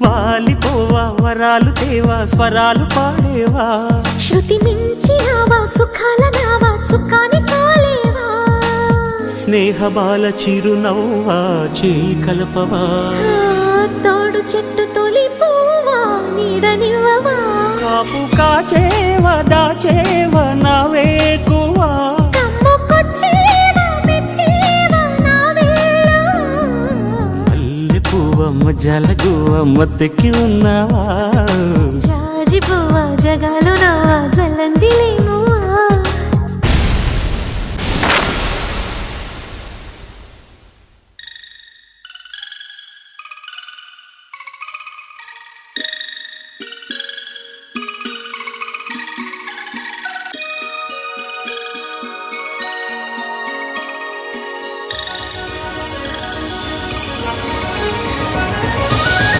వాలిపోవా వరాలు తేవా స్వరాలు పాడేవా శృతి మించినావా సుఖాల నావా చుక్కాని కాలేవా స్నేహబాల చిరునవ్వా చేయి కలపవా తోడు చెట్టు తొలి పువ్వా నీడనివ్వవా కాపు కాచేవా దాచేవా నా వేకువా కమ్ముకొచ్చేవా మెచ్చేవా నా వేళవా మల్లె పువ్వమ్మ జలగువమ్మ తెక్కి ఉన్నావా జాజి పువ్వా జగాలు నవ్వా